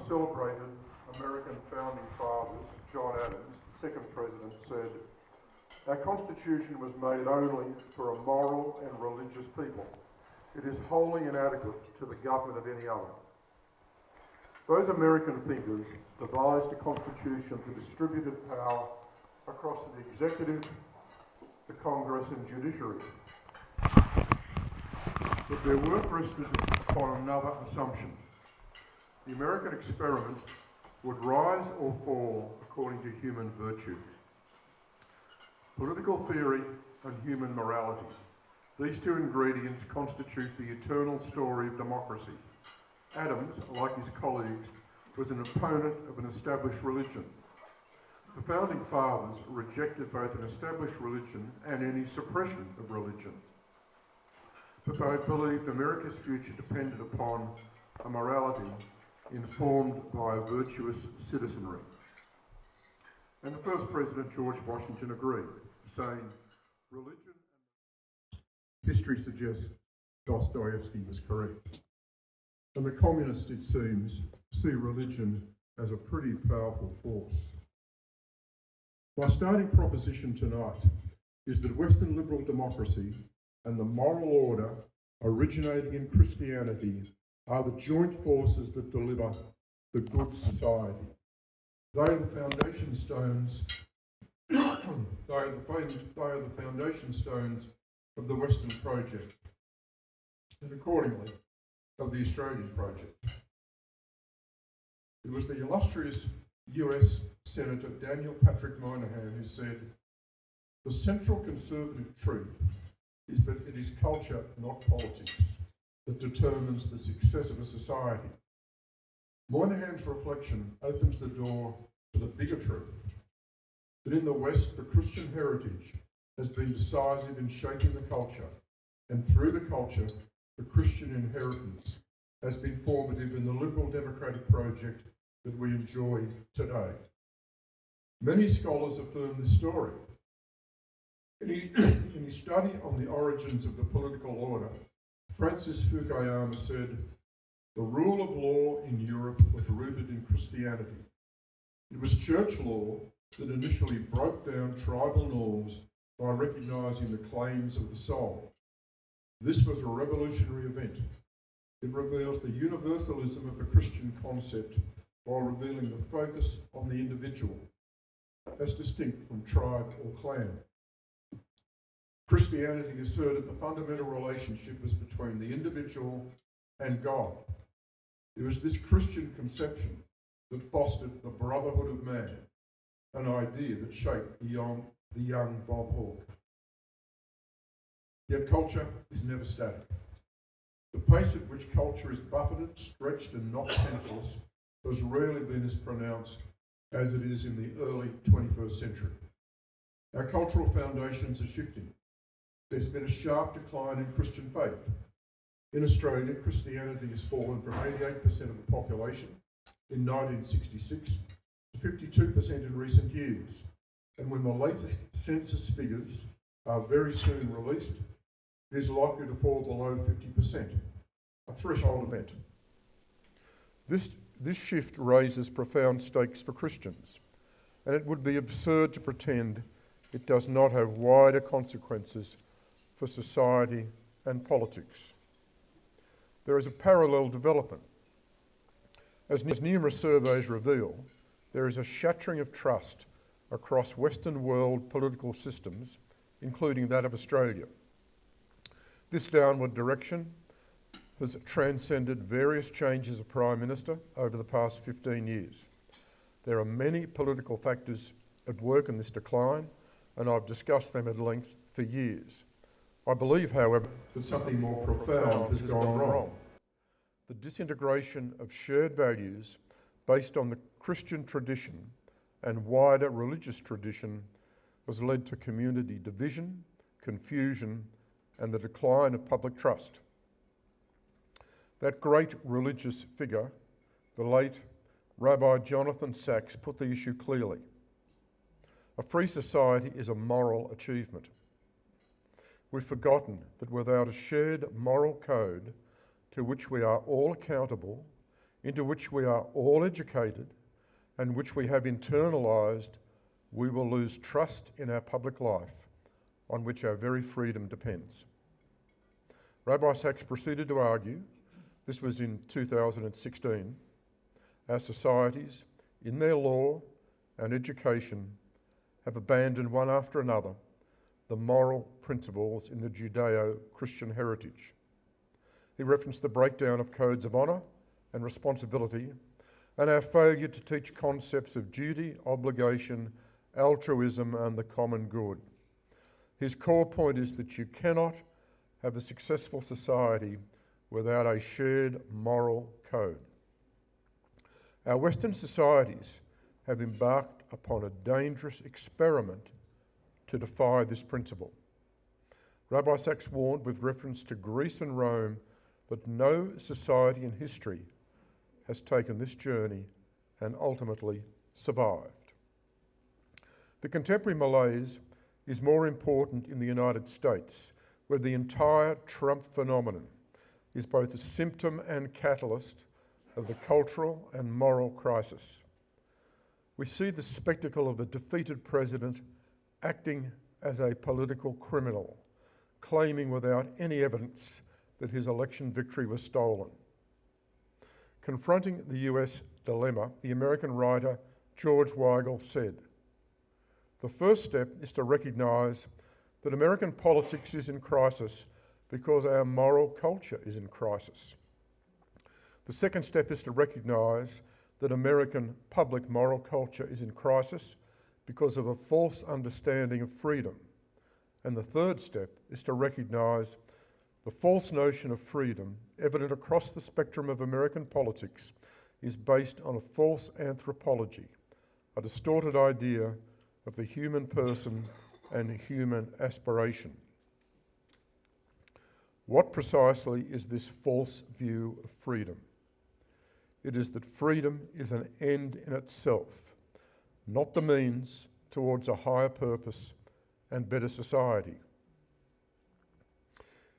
celebrated American founding fathers, John Adams, the second president, said, "Our Constitution was made only for a moral and religious people. It is wholly inadequate to the government of any other." Those American thinkers devised a constitution for distributed power across the executive, the Congress and judiciary. But their work rested upon another assumption. The American experiment would rise or fall according to human virtue. Political theory and human morality. These two ingredients constitute the eternal story of democracy. Adams, like his colleagues, was an opponent of an established religion. The founding fathers rejected both an established religion and any suppression of religion. But they believed America's future depended upon a morality informed by a virtuous citizenry. And the first president, George Washington, agreed, saying, "Religion and history suggests Dostoevsky was correct. And the communists, it seems, see religion as a pretty powerful force." My starting proposition tonight is that Western liberal democracy and the moral order originating in Christianity are the joint forces that deliver the good society. They are the foundation stones. They are the foundation stones of the Western project, and accordingly, of the Australian project. It was the illustrious US Senator Daniel Patrick Moynihan who said, "The central conservative truth is that it is culture, not politics, that determines the success of a society." Moynihan's reflection opens the door to the bigger truth, that in the West, the Christian heritage has been decisive in shaping the culture, and through the culture, the Christian inheritance has been formative in the liberal democratic project that we enjoy today. Many scholars affirm this story. In his study on the origins of the political order, Francis Fukuyama said, "The rule of law in Europe was rooted in Christianity. It was church law that initially broke down tribal norms by recognising the claims of the soul. This was a revolutionary event. It reveals the universalism of the Christian concept while revealing the focus on the individual, as distinct from tribe or clan. Christianity asserted the fundamental relationship was between the individual and God. It was this Christian conception that fostered the brotherhood of man, an idea that shaped the young Bob Hawke. Yet culture is never static. The pace at which culture is buffeted, stretched and knocked senseless has rarely been as pronounced as it is in the early 21st century. Our cultural foundations are shifting. There's been a sharp decline in Christian faith. In Australia, Christianity has fallen from 88% of the population in 1966 to 52% in recent years. And when the latest census figures are very soon released, it is likely to fall below 50%, a threshold event. This shift raises profound stakes for Christians, and it would be absurd to pretend it does not have wider consequences for society and politics. There is a parallel development. As numerous surveys reveal, there is a shattering of trust across Western world political systems, including that of Australia. This downward direction has transcended various changes of Prime Minister over the past 15 years. There are many political factors at work in this decline, and I've discussed them at length for years. I believe, however, that something more profound has gone wrong. The disintegration of shared values based on the Christian tradition and wider religious tradition has led to community division, confusion, and the decline of public trust. That great religious figure, the late Rabbi Jonathan Sacks, put the issue clearly. A free society is a moral achievement. We've forgotten that without a shared moral code to which we are all accountable, into which we are all educated and which we have internalised, we will lose trust in our public life, on which our very freedom depends. Rabbi Sachs proceeded to argue, this was in 2016, our societies, in their law and education, have abandoned one after another the moral principles in the Judeo-Christian heritage. He referenced the breakdown of codes of honour and responsibility and our failure to teach concepts of duty, obligation, altruism and the common good. His core point is that you cannot have a successful society without a shared moral code. Our Western societies have embarked upon a dangerous experiment to defy this principle. Rabbi Sachs warned with reference to Greece and Rome that no society in history has taken this journey and ultimately survived. The contemporary malaise is more important in the United States, where the entire Trump phenomenon is both a symptom and catalyst of the cultural and moral crisis. We see the spectacle of a defeated president acting as a political criminal, claiming without any evidence that his election victory was stolen. Confronting the US dilemma, the American writer George Weigel said, "The first step is to recognise that American politics is in crisis because our moral culture is in crisis. The second step is to recognise that American public moral culture is in crisis because of a false understanding of freedom. And the third step is to recognise the false notion of freedom evident across the spectrum of American politics is based on a false anthropology, a distorted idea of the human person and human aspiration." What precisely is this false view of freedom? It is that freedom is an end in itself, not the means towards a higher purpose and better society.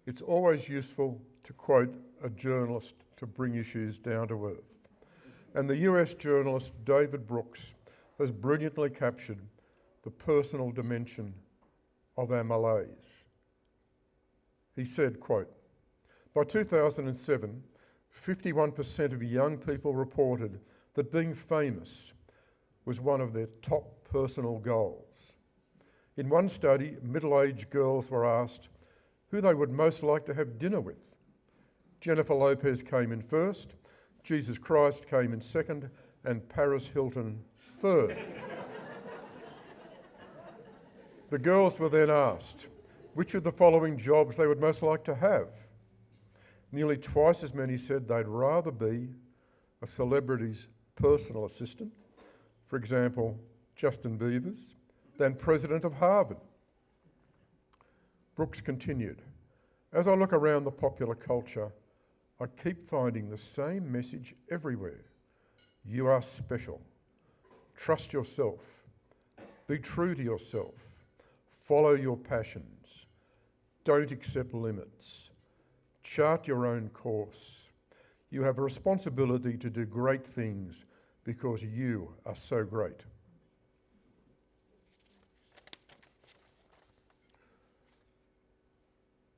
It's always useful to quote a journalist to bring issues down to earth. And the US journalist David Brooks has brilliantly captured the personal dimension of our malaise. He said, quote, "By 2007, 51% of young people reported that being famous was one of their top personal goals. In one study, middle-aged girls were asked who they would most like to have dinner with. Jennifer Lopez came in first, Jesus Christ came in second, and Paris Hilton third. The girls were then asked which of the following jobs they would most like to have. Nearly twice as many said they'd rather be a celebrity's personal assistant, for example, Justin Bieber's, than president of Harvard." Brooks continued, "As I look around the popular culture, I keep finding the same message everywhere. You are special. Trust yourself. Be true to yourself. Follow your passions. Don't accept limits. Chart your own course. You have a responsibility to do great things because you are so great."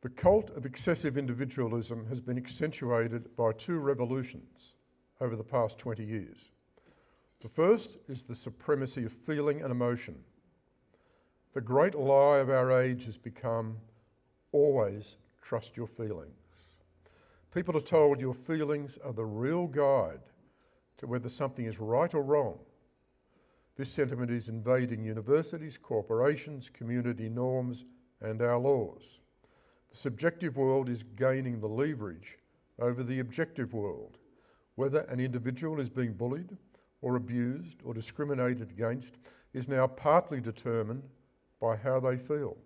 The cult of excessive individualism has been accentuated by two revolutions over the past 20 years. The first is the supremacy of feeling and emotion. The great lie of our age has become, always trust your feelings. People are told your feelings are the real guide to whether something is right or wrong. This sentiment is invading universities, corporations, community norms, and our laws. The subjective world is gaining the leverage over the objective world. Whether an individual is being bullied or abused or discriminated against is now partly determined by how they feel.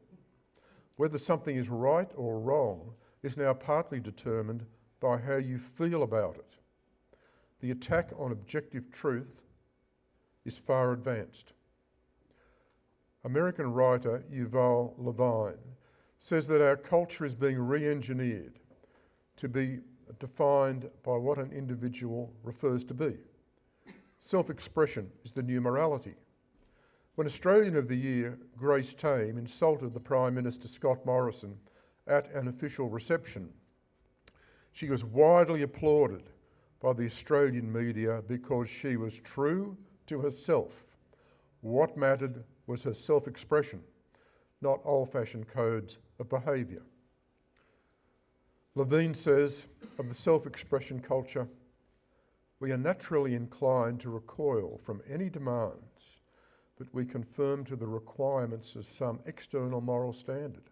Whether something is right or wrong is now partly determined by how you feel about it. The attack on objective truth is far advanced. American writer Yuval Levine says that our culture is being re-engineered to be defined by what an individual refers to be. Self-expression is the new morality. When Australian of the Year Grace Tame insulted the Prime Minister Scott Morrison at an official reception, she was widely applauded by the Australian media because she was true to herself. What mattered was her self-expression, not old-fashioned codes of behaviour. Levine says of the self-expression culture, we are naturally inclined to recoil from any demands that we conform to the requirements of some external moral standard,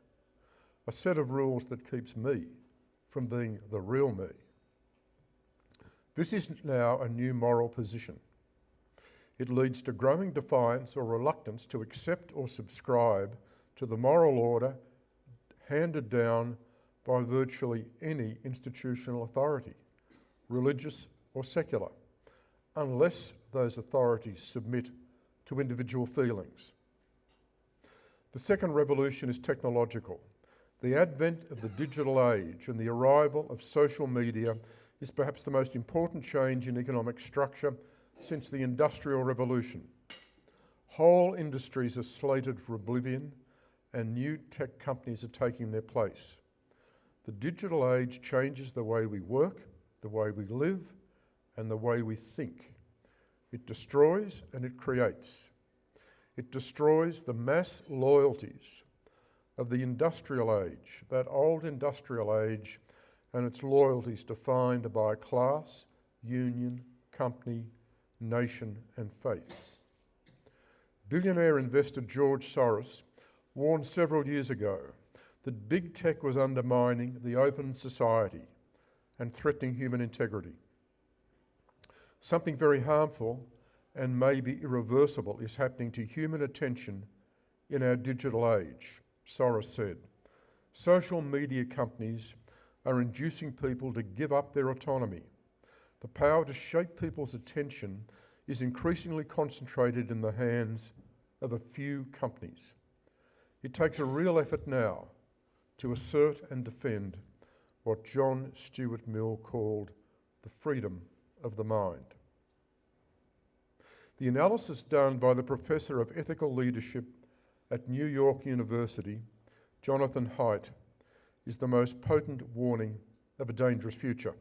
a set of rules that keeps me from being the real me. This is now a new moral position. It leads to growing defiance or reluctance to accept or subscribe to the moral order handed down by virtually any institutional authority, religious or secular, unless those authorities submit to individual feelings. The second revolution is technological. The advent of the digital age and the arrival of social media is perhaps the most important change in economic structure since the Industrial Revolution. Whole industries are slated for oblivion and new tech companies are taking their place. The digital age changes the way we work, the way we live, and the way we think. It destroys and it creates. It destroys the mass loyalties of the industrial age, that old industrial age, and its loyalties defined by class, union, company, nation, and faith. Billionaire investor George Soros warned several years ago that big tech was undermining the open society and threatening human integrity. Something very harmful and maybe irreversible is happening to human attention in our digital age, Soros said. Social media companies are inducing people to give up their autonomy. The power to shape people's attention is increasingly concentrated in the hands of a few companies. It takes a real effort now to assert and defend what John Stuart Mill called the freedom of the mind. The analysis done by the Professor of Ethical Leadership at New York University, Jonathan Haidt, is the most potent warning of a dangerous future.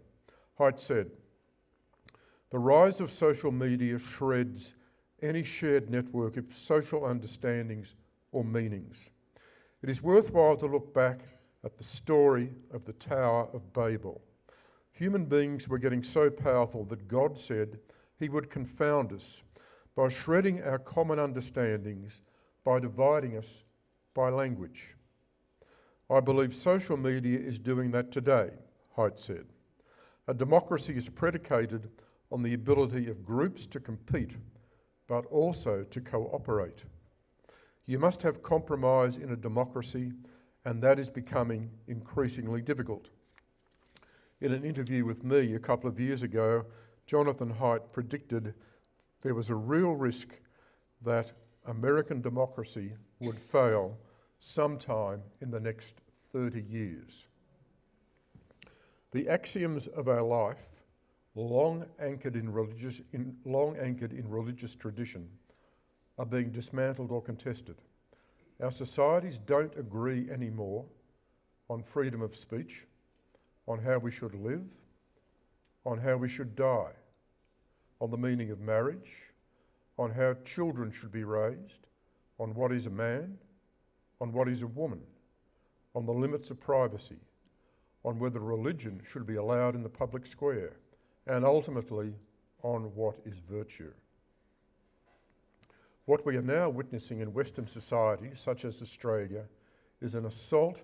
Haidt said, "The rise of social media shreds any shared network of social understandings or meanings. It is worthwhile to look back at the story of the Tower of Babel. Human beings were getting so powerful that God said he would confound us by shredding our common understandings, by dividing us by language. I believe social media is doing that today," Haidt said. "A democracy is predicated on the ability of groups to compete, but also to cooperate. You must have compromise in a democracy, and that is becoming increasingly difficult." In an interview with me a couple of years ago, Jonathan Haidt predicted there was a real risk that American democracy would fail sometime in the next 30 years. The axioms of our life, long anchored in religious tradition, are being dismantled or contested. Our societies don't agree anymore on freedom of speech, on how we should live, on how we should die, on the meaning of marriage, on how children should be raised, on what is a man, on what is a woman, on the limits of privacy, on whether religion should be allowed in the public square, and ultimately on what is virtue. What we are now witnessing in Western societies, such as Australia, is an assault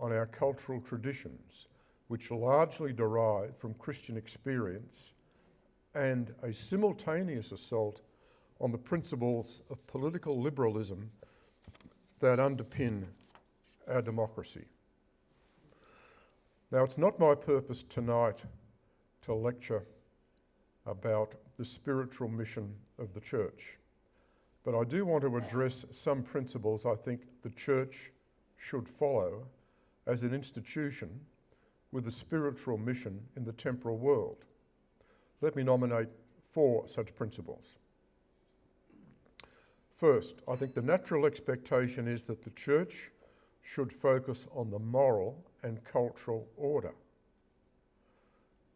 on our cultural traditions, which largely derive from Christian experience, and a simultaneous assault on the principles of political liberalism that underpin our democracy. Now, it's not my purpose tonight to lecture about the spiritual mission of the church, but I do want to address some principles I think the church should follow as an institution with a spiritual mission in the temporal world. Let me nominate 4 such principles. First, I think the natural expectation is that the church should focus on the moral and cultural order,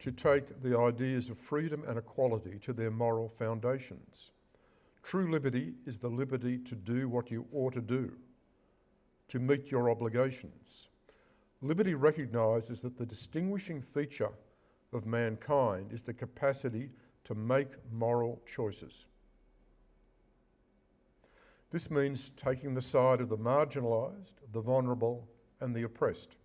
to take the ideas of freedom and equality to their moral foundations. True liberty is the liberty to do what you ought to do, to meet your obligations. Liberty recognises that the distinguishing feature of mankind is the capacity to make moral choices. This means taking the side of the marginalised, the vulnerable, and the oppressed.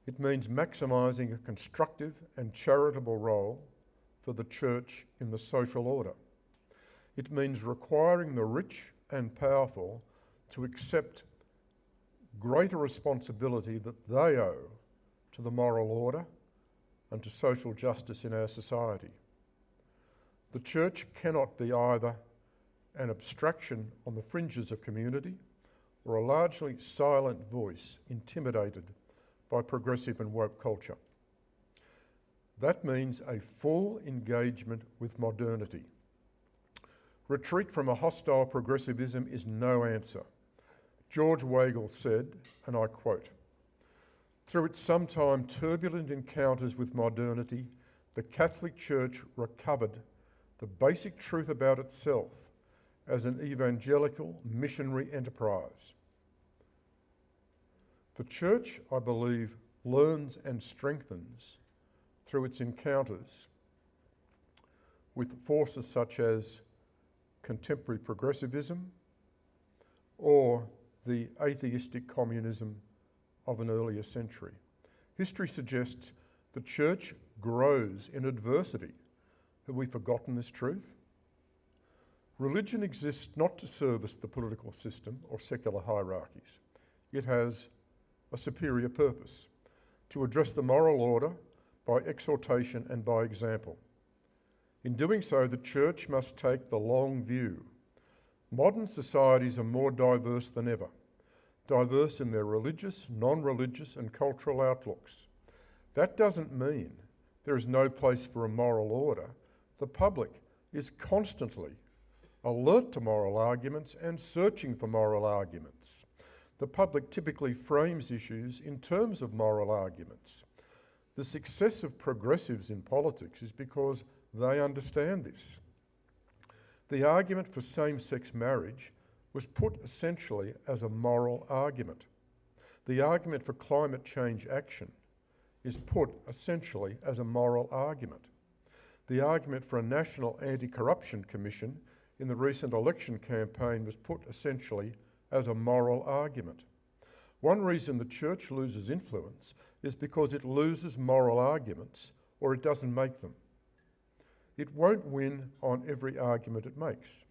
It means maximising a constructive and charitable role for the church in the social order. It means requiring the rich and powerful to accept greater responsibility that they owe to the moral order and to social justice in our society. The church cannot be either an abstraction on the fringes of community or a largely silent voice intimidated by progressive and woke culture. That means a full engagement with modernity. Retreat from a hostile progressivism is no answer. George Weigel said, and I quote, "Through its sometime turbulent encounters with modernity, the Catholic Church recovered the basic truth about itself as an evangelical missionary enterprise. The Church, I believe, learns and strengthens through its encounters with forces such as contemporary progressivism or the atheistic communism of an earlier century. History suggests the church grows in adversity. Have we forgotten this truth? Religion exists not to service the political system or secular hierarchies. It has a superior purpose, to address the moral order by exhortation and by example. In doing so, the church must take the long view. Modern societies are more diverse than ever, diverse in their religious, non-religious and cultural outlooks. That doesn't mean there is no place for a moral order. The public is constantly alert to moral arguments and searching for moral arguments. The public typically frames issues in terms of moral arguments. The success of progressives in politics is because they understand this. The argument for same-sex marriage was put essentially as a moral argument. The argument for climate change action is put essentially as a moral argument. The argument for a national anti-corruption commission in the recent election campaign was put essentially as a moral argument. One reason the church loses influence is because it loses moral arguments or it doesn't make them. It won't win on every argument it makes.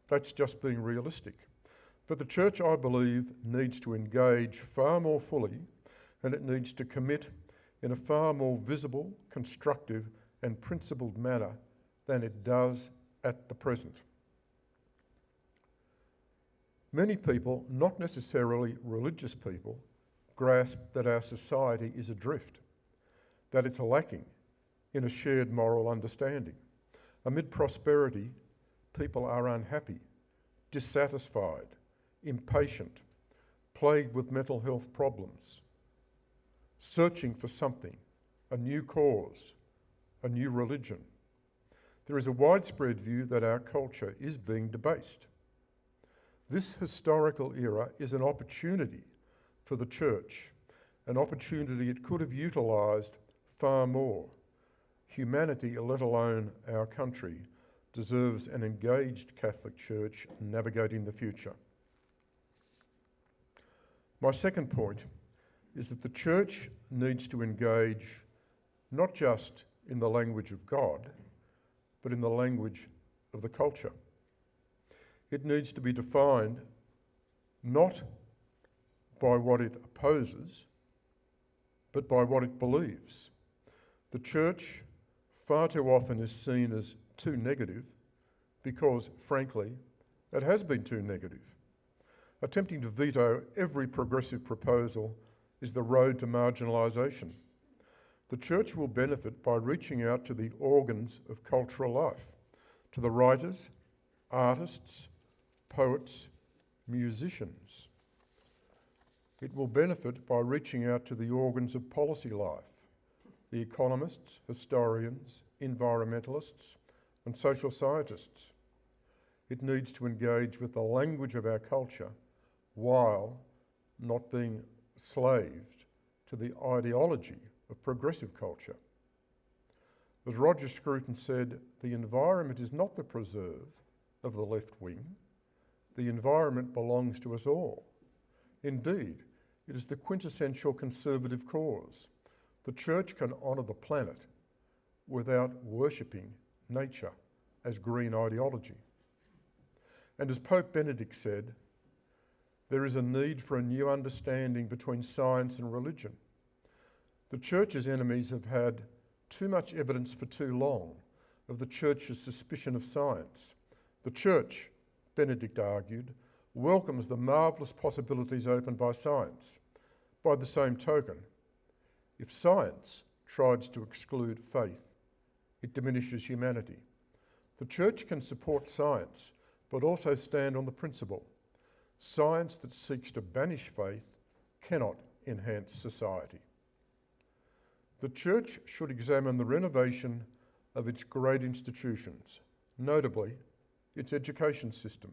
That's just being realistic. But the church, I believe, needs to engage far more fully, and it needs to commit in a far more visible, constructive and principled manner than it does at the present. Many people, not necessarily religious people, grasp that our society is adrift, that it's lacking in a shared moral understanding. Amid prosperity, people are unhappy, dissatisfied, impatient, plagued with mental health problems, searching for something, a new cause, a new religion. There is a widespread view that our culture is being debased. This historical era is an opportunity for the church, an opportunity it could have utilised far more. Humanity, let alone our country, deserves an engaged Catholic Church navigating the future. My second point is that the church needs to engage not just in the language of God, but in the language of the culture. It needs to be defined not by what it opposes, but by what it believes. The church far too often is seen as too negative because, frankly, it has been too negative. Attempting to veto every progressive proposal is the road to marginalisation. The church will benefit by reaching out to the organs of cultural life, to the writers, artists, poets, musicians. It will benefit by reaching out to the organs of policy life, the economists, historians, environmentalists, and social scientists. It needs to engage with the language of our culture while not being slaved to the ideology of progressive culture. As Roger Scruton said, the environment is not the preserve of the left wing. The environment belongs to us all. Indeed, it is the quintessential conservative cause. The church can honour the planet without worshipping nature as green ideology. And as Pope Benedict said, there is a need for a new understanding between science and religion. The church's enemies have had too much evidence for too long of the church's suspicion of science. The church, Benedict argued, welcomes the marvellous possibilities opened by science. By the same token, if science tries to exclude faith, it diminishes humanity. The church can support science, but also stand on the principle: science that seeks to banish faith cannot enhance society. The church should examine the renovation of its great institutions, notably its education system.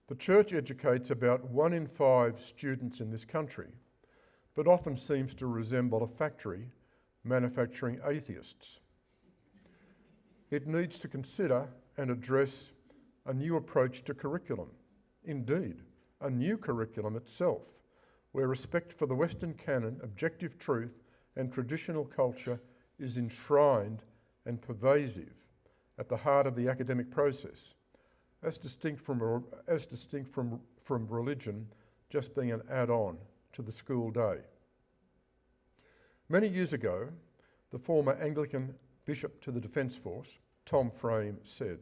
The church educates about 1 in 5 students in this country, but often seems to resemble a factory manufacturing atheists. It needs to consider and address a new approach to curriculum, indeed, a new curriculum itself, where respect for the Western canon, objective truth, and traditional culture is enshrined and pervasive at the heart of the academic process, as distinct from religion just being an add-on to the school day. Many years ago, the former Anglican Bishop to the Defence Force, Tom Frame, said,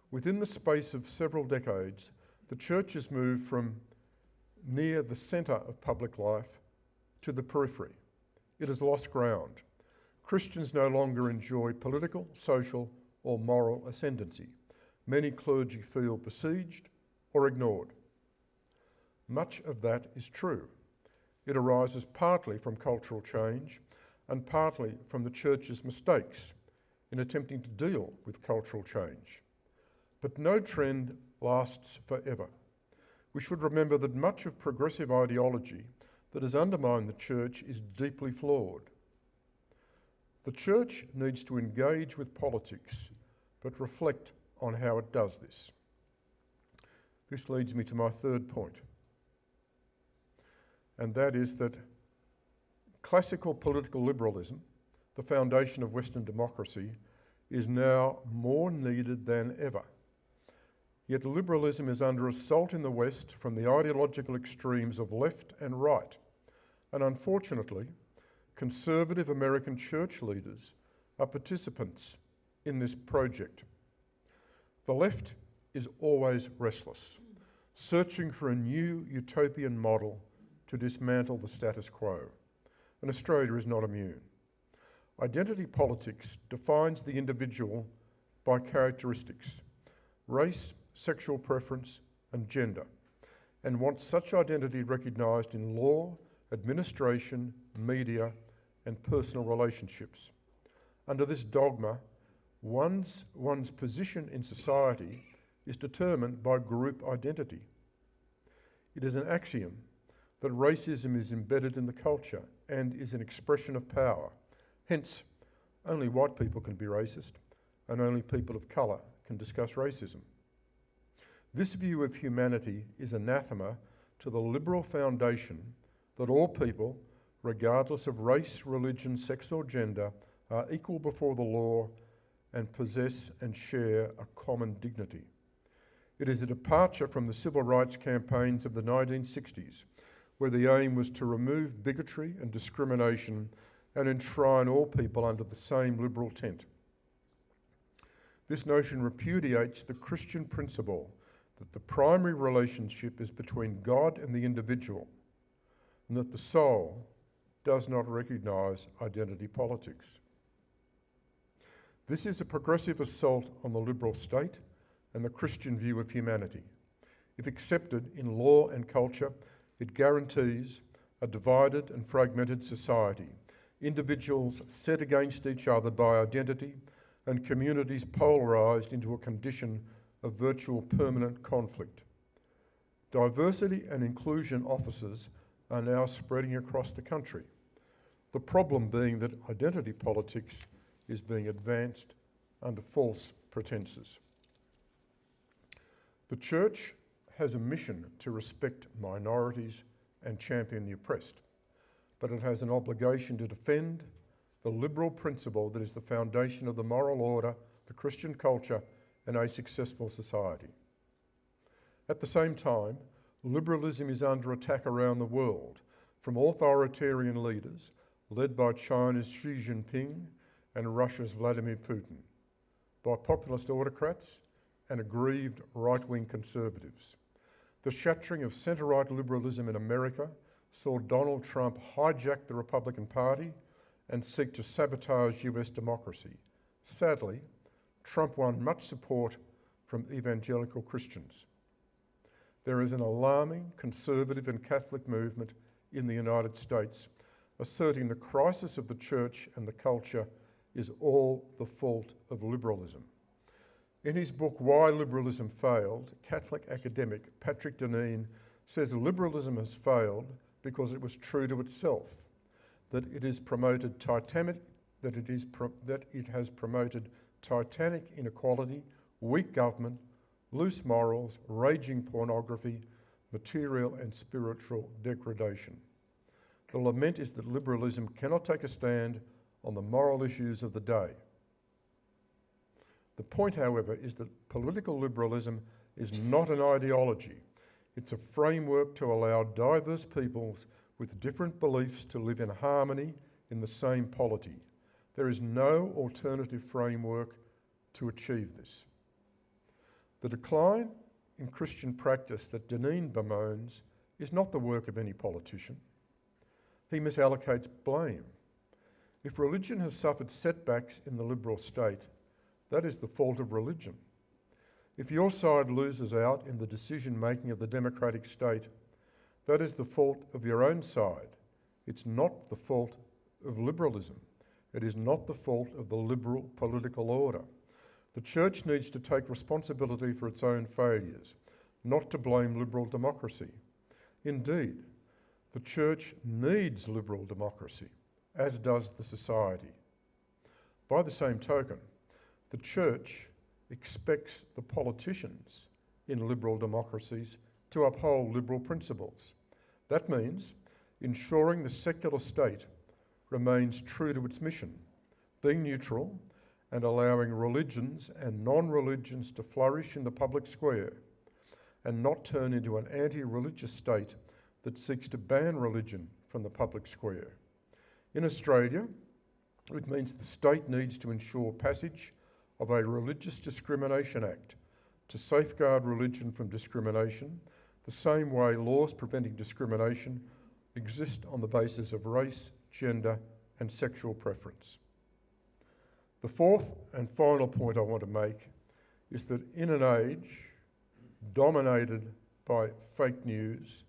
"Within the space of several decades, the church has moved from near the centre of public life to the periphery. It has lost ground. Christians no longer enjoy political, social, or moral ascendancy. Many clergy feel besieged or ignored." Much of that is true. It arises partly from cultural change and partly from the church's mistakes in attempting to deal with cultural change. But no trend lasts forever. We should remember that much of progressive ideology that has undermined the church is deeply flawed. The church needs to engage with politics, but reflect on how it does this. This leads me to my third point, and that is that classical political liberalism, the foundation of Western democracy, is now more needed than ever. Yet liberalism is under assault in the West from the ideological extremes of left and right, and unfortunately, conservative American church leaders are participants in this project. The left is always restless, searching for a new utopian model to dismantle the status quo, and Australia is not immune. Identity politics defines the individual by characteristics: race, sexual preference, and gender, and wants such identity recognised in law, administration, media, and personal relationships. Under this dogma, one's position in society is determined by group identity. It is an axiom that racism is embedded in the culture and is an expression of power. Hence, only white people can be racist, and only people of colour can discuss racism. This view of humanity is anathema to the liberal foundation that all people, regardless of race, religion, sex or gender, are equal before the law and possess and share a common dignity. It is a departure from the civil rights campaigns of the 1960s, where the aim was to remove bigotry and discrimination and enshrine all people under the same liberal tent. This notion repudiates the Christian principle that the primary relationship is between God and the individual. and that the soul does not recognise identity politics. This is a progressive assault on the liberal state and the Christian view of humanity. If accepted in law and culture, it guarantees a divided and fragmented society, individuals set against each other by identity, and communities polarised into a condition of virtual permanent conflict. Diversity and inclusion offices are now spreading across the country. The problem being that identity politics is being advanced under false pretences. The Church has a mission to respect minorities and champion the oppressed, but it has an obligation to defend the liberal principle that is the foundation of the moral order, the Christian culture, and a successful society. At the same time, liberalism is under attack around the world from authoritarian leaders led by China's Xi Jinping and Russia's Vladimir Putin, by populist autocrats and aggrieved right-wing conservatives. The shattering of centre-right liberalism in America saw Donald Trump hijack the Republican Party and seek to sabotage US democracy. Sadly, Trump won much support from evangelical Christians. There is an alarming conservative and Catholic movement in the United States asserting the crisis of the church and the culture is all the fault of liberalism. In his book, Why Liberalism Failed, Catholic academic Patrick Demise says liberalism has failed because it was true to itself, that it has promoted titanic inequality, weak government, loose morals, raging pornography, material and spiritual degradation. The lament is that liberalism cannot take a stand on the moral issues of the day. The point, however, is that political liberalism is not an ideology. It's a framework to allow diverse peoples with different beliefs to live in harmony in the same polity. There is no alternative framework to achieve this. The decline in Christian practice that Demise bemoans is not the work of any politician. He misallocates blame. If religion has suffered setbacks in the liberal state, that is the fault of religion. If your side loses out in the decision-making of the democratic state, that is the fault of your own side. It's not the fault of liberalism. It is not the fault of the liberal political order. The Church needs to take responsibility for its own failures, not to blame liberal democracy. Indeed, the Church needs liberal democracy, as does the society. By the same token, the Church expects the politicians in liberal democracies to uphold liberal principles. That means ensuring the secular state remains true to its mission, being neutral and allowing religions and non-religions to flourish in the public square and not turn into an anti-religious state that seeks to ban religion from the public square. In Australia, it means the state needs to ensure passage of a Religious Discrimination Act to safeguard religion from discrimination, the same way laws preventing discrimination exist on the basis of race, gender, and sexual preference. The fourth and final point I want to make is that in an age dominated by fake news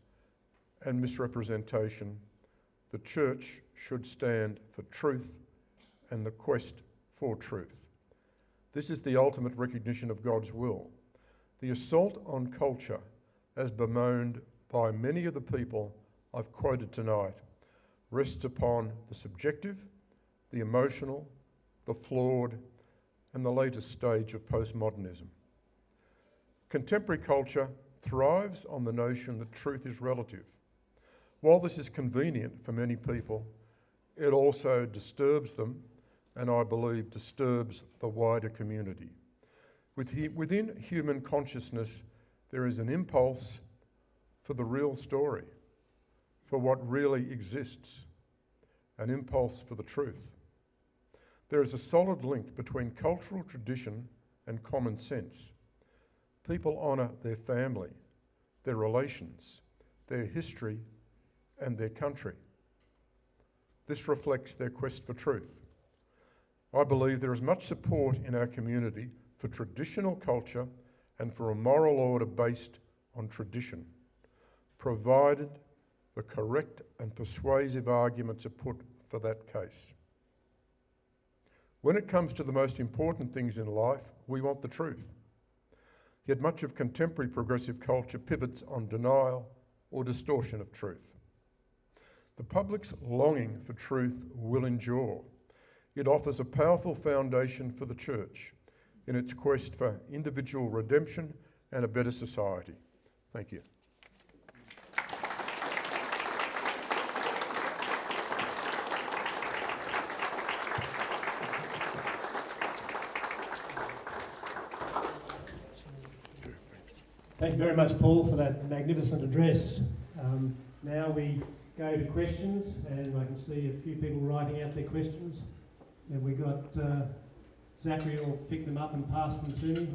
and misrepresentation, the Church should stand for truth and the quest for truth. This is the ultimate recognition of God's will. The assault on culture, as bemoaned by many of the people I've quoted tonight, rests upon the subjective, the emotional, the flawed, and the latest stage of postmodernism. Contemporary culture thrives on the notion that truth is relative. While this is convenient for many people, it also disturbs them, and I believe disturbs the wider community. Within human consciousness, there is an impulse for the real story, for what really exists, an impulse for the truth. There is a solid link between cultural tradition and common sense. People honour their family, their relations, their history, and their country. This reflects their quest for truth. I believe there is much support in our community for traditional culture and for a moral order based on tradition, provided the correct and persuasive arguments are put for that case. When it comes to the most important things in life, we want the truth. Yet much of contemporary progressive culture pivots on denial or distortion of truth. The public's longing for truth will endure. It offers a powerful foundation for the church in its quest for individual redemption and a better society. Thank you. Thank you very much, Paul, for that magnificent address. Now we go to questions, and I can see a few people writing out their questions. And we've got Zachary will pick them up and pass them to me.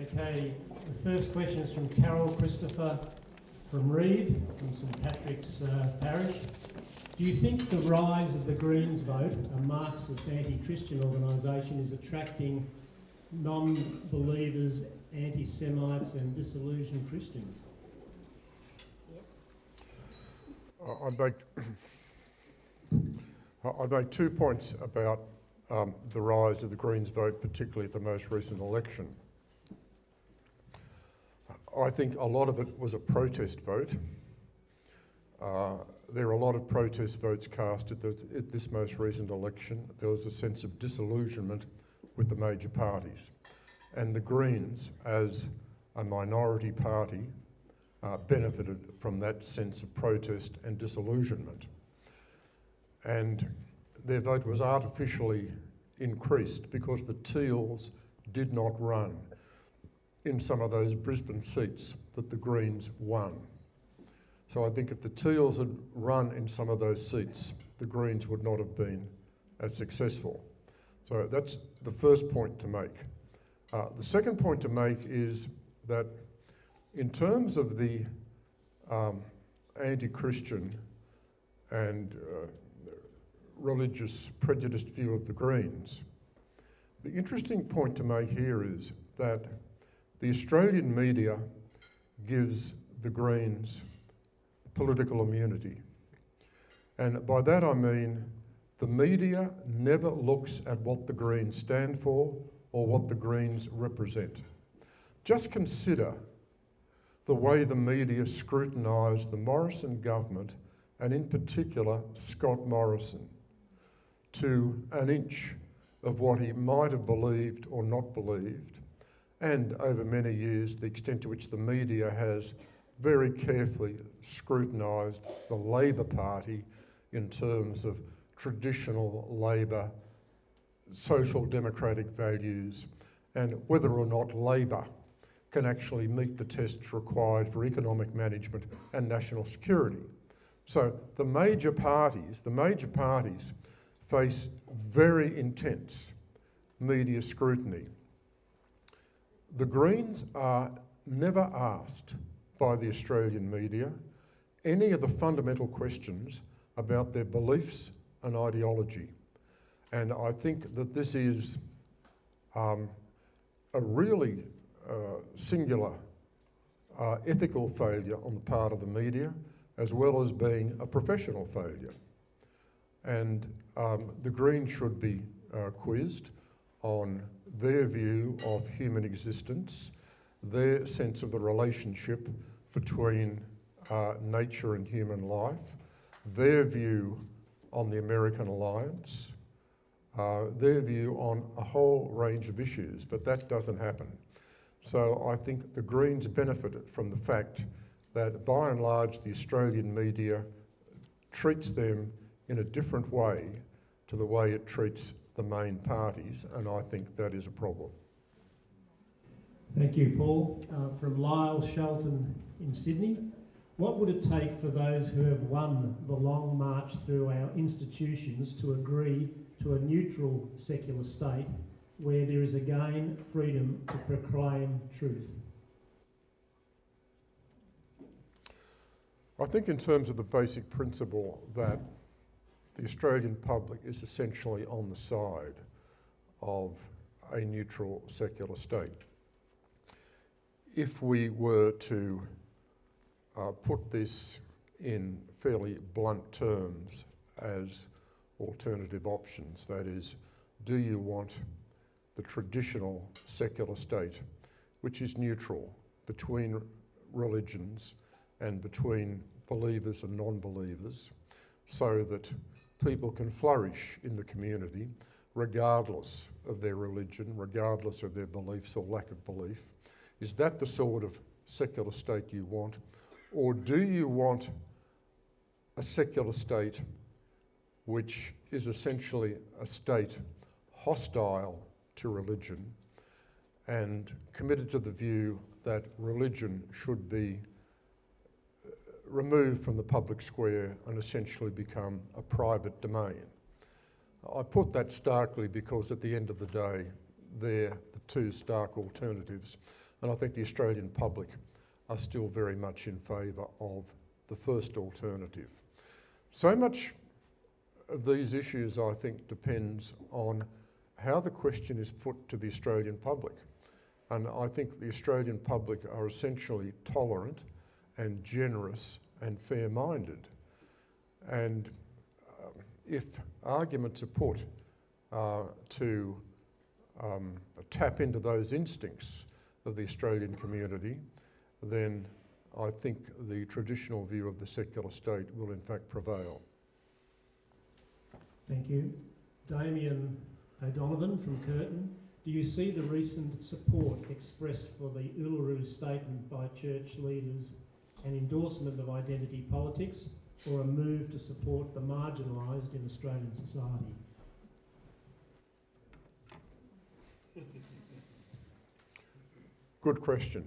Okay, the first question is from Carol Christopher from Reed, from St Patrick's Parish. Do you think the rise of the Greens vote, a Marxist anti-Christian organisation, is attracting non-believers, anti-Semites and disillusioned Christians? I'd make 2 points about the rise of the Greens vote, particularly at the most recent election. I think a lot of it was a protest vote. There were a lot of protest votes cast at this most recent election. There was a sense of disillusionment with the major parties. And the Greens, as a minority party, benefited from that sense of protest and disillusionment. And their vote was artificially increased because the Teals did not run in some of those Brisbane seats that the Greens won. So I think if the Teals had run in some of those seats, the Greens would not have been as successful. So that's the first point to make. The second point to make is that in terms of the anti-Christian and religious prejudiced view of the Greens, the interesting point to make here is that the Australian media gives the Greens political immunity. And by that I mean the media never looks at what the Greens stand for or what the Greens represent. Just consider the way the media scrutinised the Morrison government, and in particular Scott Morrison, to an inch of what he might have believed or not believed, and over many years the extent to which the media has very carefully scrutinised the Labor Party in terms of traditional Labor, social democratic values, and whether or not Labor can actually meet the tests required for economic management and national security. So the major parties face very intense media scrutiny. The Greens are never asked by the Australian media any of the fundamental questions about their beliefs and ideology. And I think that this is a really singular ethical failure on the part of the media, as well as being a professional failure. And the Greens should be quizzed on their view of human existence, their sense of the relationship between nature and human life, their view on the American alliance, their view on a whole range of issues, but that doesn't happen. So I think the Greens benefited from the fact that by and large the Australian media treats them in a different way to the way it treats the main parties, and I think that is a problem. Thank you, Paul. From Lyle Shelton in Sydney. What would it take for those who have won the long march through our institutions to agree to a neutral secular state where there is again freedom to proclaim truth? I think in terms of the basic principle that the Australian public is essentially on the side of a neutral secular state. If we were to put this in fairly blunt terms as alternative options, that is, do you want the traditional secular state, which is neutral between religions and between believers and non-believers, so that people can flourish in the community regardless of their religion, regardless of their beliefs or lack of belief? Is that the sort of secular state you want? Or do you want a secular state which is essentially a state hostile to religion and committed to the view that religion should be removed from the public square and essentially become a private domain? I put that starkly because at the end of the day, they're the two stark alternatives, and I think the Australian public are still very much in favour of the first alternative. So much of these issues, I think, depends on how the question is put to the Australian public. And I think the Australian public are essentially tolerant and generous and fair-minded. And if arguments are put to tap into those instincts of the Australian community, then I think the traditional view of the secular state will in fact prevail. Thank you. Damien O'Donovan from Curtin. Do you see the recent support expressed for the Uluru Statement by church leaders an endorsement of identity politics or a move to support the marginalised in Australian society? Good question.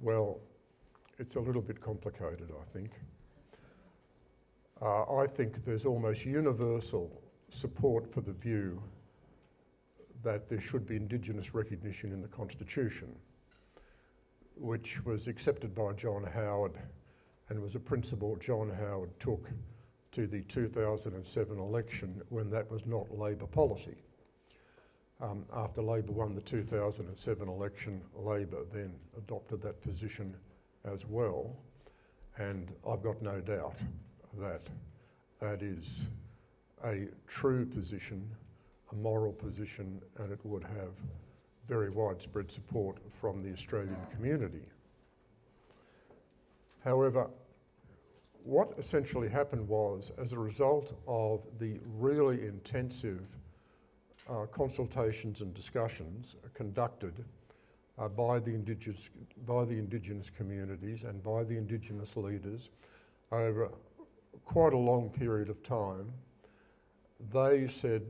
Well, it's a little bit complicated, I think. I think there's almost universal support for the view that there should be Indigenous recognition in the Constitution, which was accepted by John Howard and was a principle John Howard took to the 2007 election when that was not Labor policy. After Labor won the 2007 election, Labor then adopted that position as well, and I've got no doubt that that is a true position, a moral position, and it would have very widespread support from the Australian community. However, what essentially happened was, as a result of the really intensive consultations and discussions conducted by the Indigenous communities and by the Indigenous leaders over quite a long period of time, they said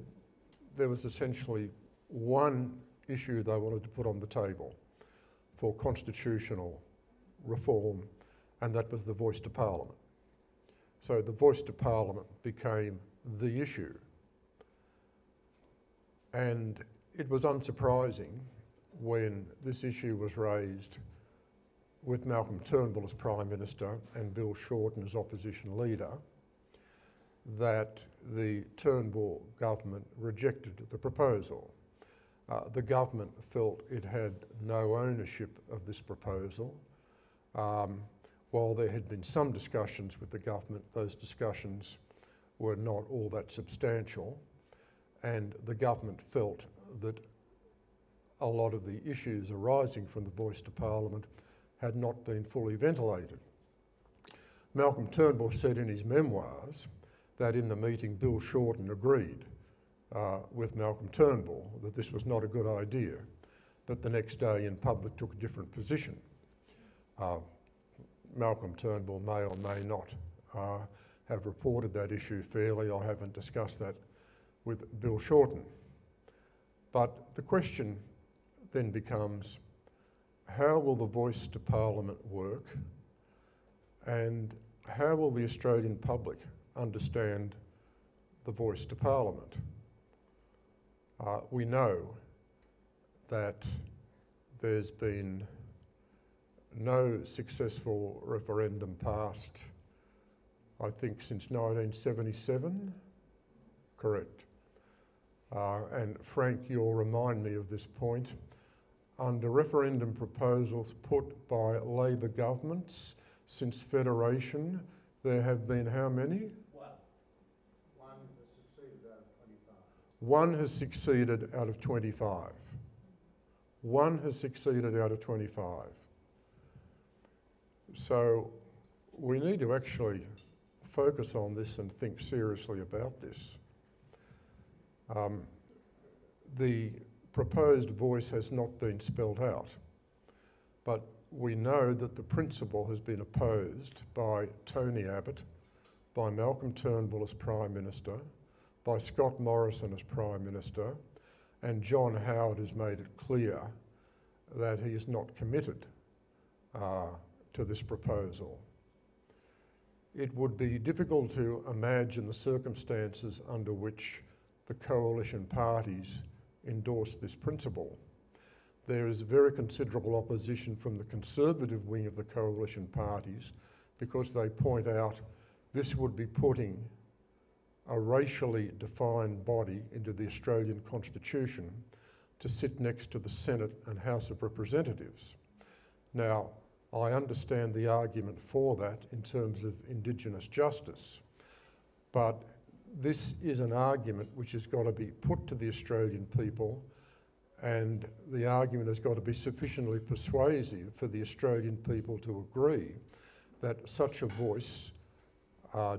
there was essentially one issue they wanted to put on the table for constitutional reform, and that was the voice to Parliament. So the voice to Parliament became the issue. And it was unsurprising when this issue was raised with Malcolm Turnbull as Prime Minister and Bill Shorten as opposition leader, that the Turnbull government rejected the proposal. The government felt it had no ownership of this proposal. While there had been some discussions with the government, those discussions were not all that substantial, and the government felt that a lot of the issues arising from the voice to Parliament had not been fully ventilated. Malcolm Turnbull said in his memoirs that in the meeting Bill Shorten agreed with Malcolm Turnbull that this was not a good idea, but the next day in public took a different position. Malcolm Turnbull may or may not have reported that issue fairly. I haven't discussed that with Bill Shorten. But the question then becomes, how will the voice to Parliament work, and how will the Australian public understand the voice to Parliament? We know that there's been no successful referendum passed, I think, since 1977. Correct. And Frank, you'll remind me of this point. Under referendum proposals put by Labor governments since Federation, there have been how many? One has succeeded out of 25. One has succeeded out of 25. So we need to actually focus on this and think seriously about this. The proposed voice has not been spelled out, but we know that the principle has been opposed by Tony Abbott, by Malcolm Turnbull as Prime Minister, by Scott Morrison as Prime Minister, and John Howard has made it clear that he is not committed to this proposal. It would be difficult to imagine the circumstances under which the coalition parties endorse this principle. There is very considerable opposition from the Conservative wing of the coalition parties because they point out this would be putting a racially defined body into the Australian Constitution to sit next to the Senate and House of Representatives. Now, I understand the argument for that in terms of Indigenous justice, but this is an argument which has got to be put to the Australian people, and the argument has got to be sufficiently persuasive for the Australian people to agree that such a voice,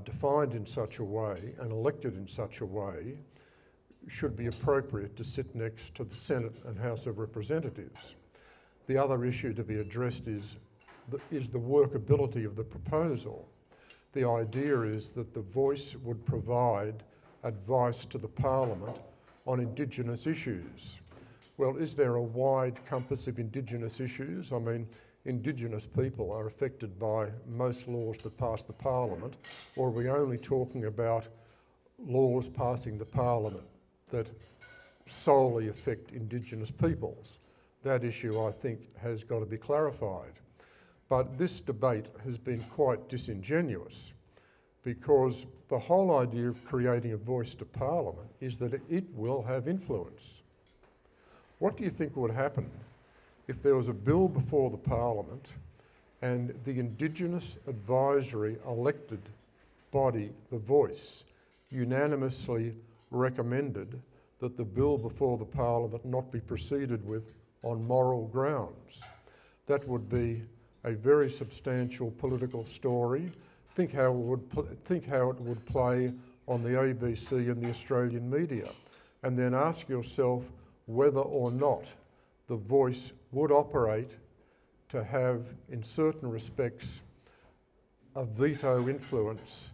defined in such a way and elected in such a way, should be appropriate to sit next to the Senate and House of Representatives. The other issue to be addressed is the workability of the proposal. The idea is that the voice would provide advice to the Parliament on Indigenous issues. Well, is there a wide compass of Indigenous issues? I mean, Indigenous people are affected by most laws that pass the Parliament, or are we only talking about laws passing the Parliament that solely affect Indigenous peoples? That issue, I think, has got to be clarified. But this debate has been quite disingenuous because the whole idea of creating a voice to Parliament is that it will have influence. What do you think would happen if there was a bill before the Parliament and the Indigenous advisory elected body, the Voice, unanimously recommended that the bill before the Parliament not be proceeded with on moral grounds? That would be a very substantial political story. Think how it would play on the ABC and the Australian media, and then ask yourself whether or not the Voice would operate to have, in certain respects, a veto influence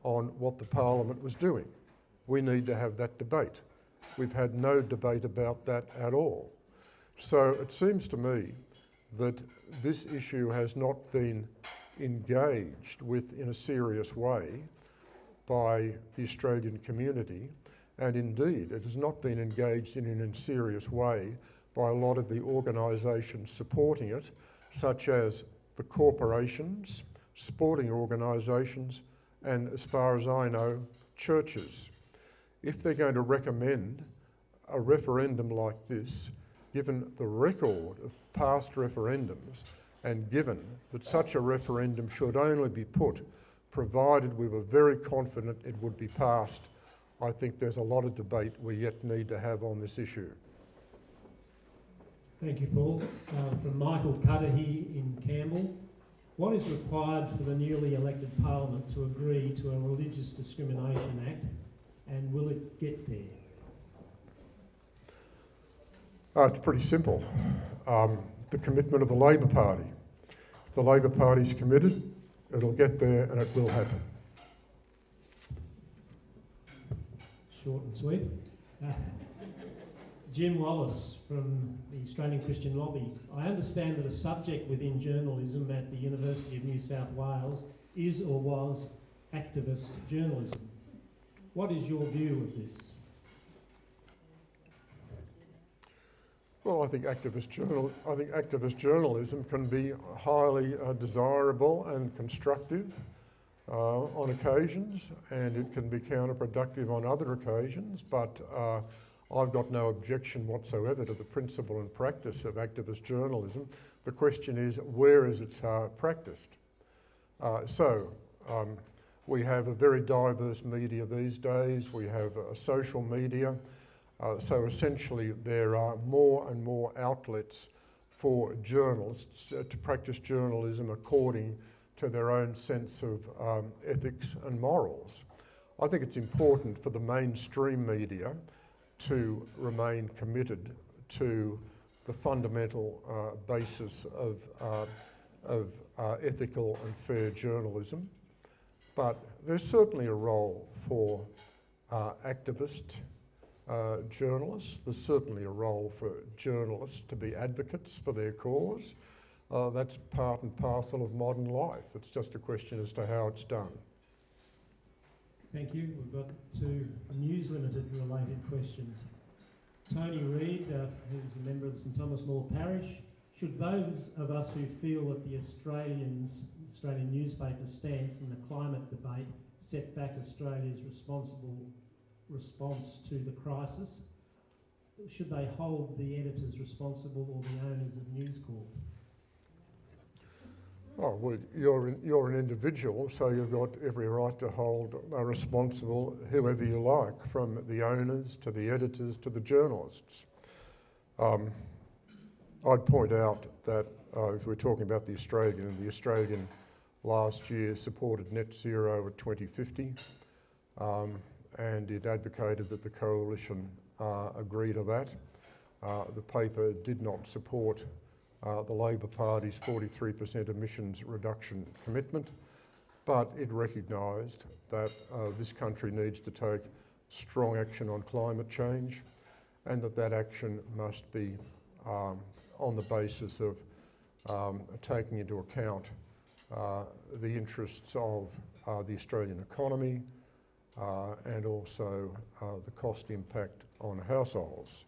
on what the Parliament was doing. We need to have that debate. We've had no debate about that at all. So it seems to me that this issue has not been engaged with in a serious way by the Australian community, and indeed it has not been engaged in a serious way by a lot of the organisations supporting it, such as the corporations, sporting organisations, and, as far as I know, churches. If they're going to recommend a referendum like this, given the record of past referendums, and given that such a referendum should only be put provided we were very confident it would be passed, I think there's a lot of debate we yet need to have on this issue. Thank you, Paul. From Michael Cudahy in Campbell, what is required for the newly elected Parliament to agree to a Religious Discrimination Act, and will it get there? It's pretty simple. The commitment of the Labor Party. If the Labor Party's committed, it'll get there and it will happen. Jim Wallace from the Australian Christian Lobby. I understand that a subject within journalism at the University of New South Wales is or was activist journalism. What is your view of this? Well, I think activist journalism can be highly desirable and constructive on occasions, and it can be counterproductive on other occasions, but I've got no objection whatsoever to the principle and practice of activist journalism. The question is, where is it practiced? We have a very diverse media these days. We have social media. So essentially there are more and more outlets for journalists to practice journalism according to their own sense of ethics and morals. I think it's important for the mainstream media to remain committed to the fundamental basis of ethical and fair journalism. But there's certainly a role for activist journalists. There's certainly a role for journalists to be advocates for their cause. That's part and parcel of modern life. It's just a question as to how it's done. Thank you. We've got two News Limited related questions. Tony Reid, who's a member of the St Thomas More Parish, should those of us who feel that the Australian newspaper's stance in the climate debate set back Australia's response to the crisis, should they hold the editors responsible or the owners of News Corp? Oh, well, you're an individual, so you've got every right to hold responsible whoever you like, from the owners to the editors to the journalists. I'd point out that if we're talking about the Australian last year supported net zero at 2050, and it advocated that the coalition agree to that. The paper did not support the Labor Party's 43% emissions reduction commitment, but it recognised that this country needs to take strong action on climate change, and that action must be on the basis of taking into account the interests of the Australian economy and also the cost impact on households.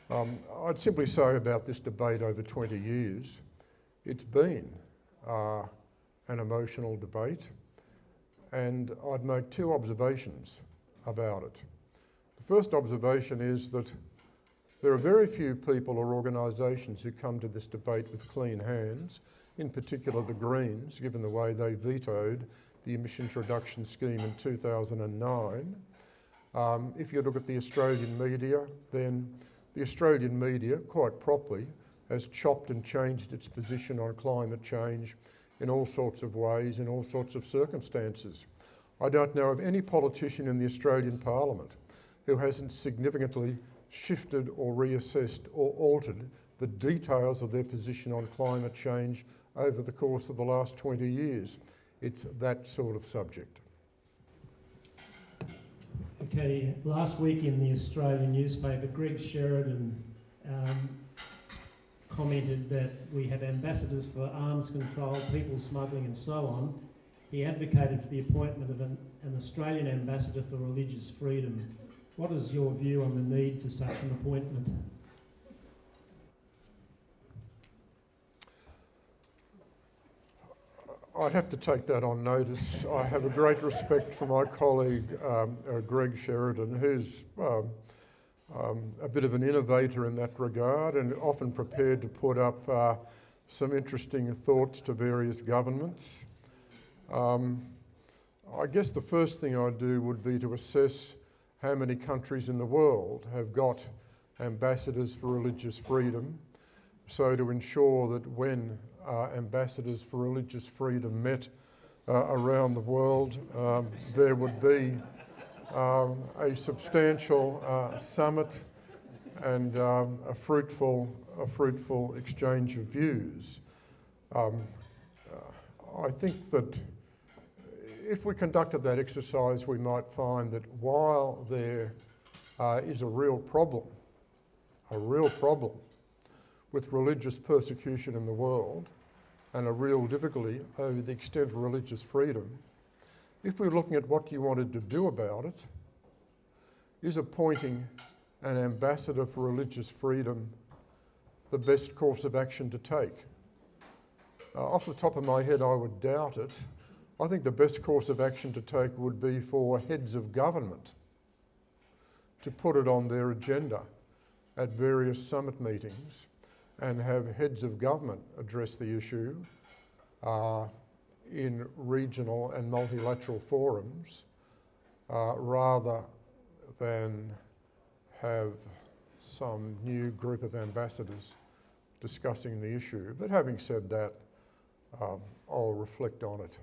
I'd simply say about this debate over 20 years, it's been an emotional debate, and I'd make two observations about it. The first observation is that there are very few people or organisations who come to this debate with clean hands, in particular the Greens, given the way they vetoed the emissions reduction scheme in 2009. If you look at the Australian media, then the Australian media, quite properly, has chopped and changed its position on climate change in all sorts of ways, in all sorts of circumstances. I don't know of any politician in the Australian Parliament who hasn't significantly shifted or reassessed or altered the details of their position on climate change over the course of the last 20 years. It's that sort of subject. Okay, last week in the Australian newspaper, Greg Sheridan commented that we have ambassadors for arms control, people smuggling and so on. He advocated for the appointment of an Australian ambassador for religious freedom. What is your view on the need for such an appointment? I'd have to take that on notice. I have a great respect for my colleague, Greg Sheridan, who's a bit of an innovator in that regard and often prepared to put up some interesting thoughts to various governments. I guess the first thing I'd do would be to assess how many countries in the world have got ambassadors for religious freedom, so to ensure that when ambassadors for religious freedom met around the world, there would be a substantial summit and a fruitful exchange of views. I think that if we conducted that exercise, we might find that while there is a real problem a real problem with religious persecution in the world and a real difficulty over the extent of religious freedom, if we're looking at what you wanted to do about it, is appointing an ambassador for religious freedom the best course of action to take? Off the top of my head, I would doubt it. I think the best course of action to take would be for heads of government to put it on their agenda at various summit meetings and have heads of government address the issue in regional and multilateral forums rather than have some new group of ambassadors discussing the issue. But having said that, I'll reflect on it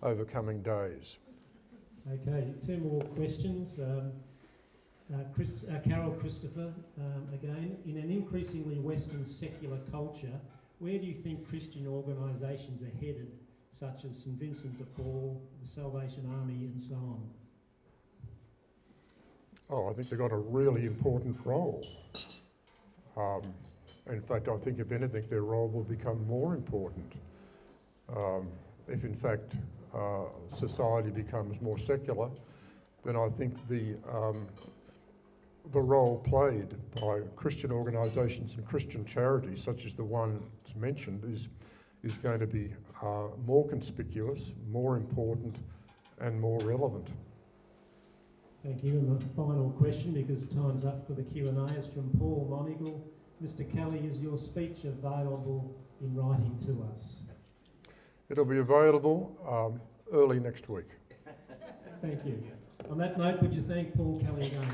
over coming days. Okay, 2 more questions. Carol Christopher, again, in an increasingly Western secular culture, where do you think Christian organisations are headed, such as St Vincent de Paul, the Salvation Army and so on? Oh, I think they've got a really important role. In fact, I think if anything, their role will become more important. If in fact society becomes more secular, then I think the role played by Christian organisations and Christian charities, such as the ones mentioned, is going to be more conspicuous, more important, and more relevant. Thank you. And the final question, because time's up for the Q&A, is from Paul Monagle. Mr. Kelly, is your speech available in writing to us? It'll be available early next week. Thank you. On that note, would you thank Paul Kelly again?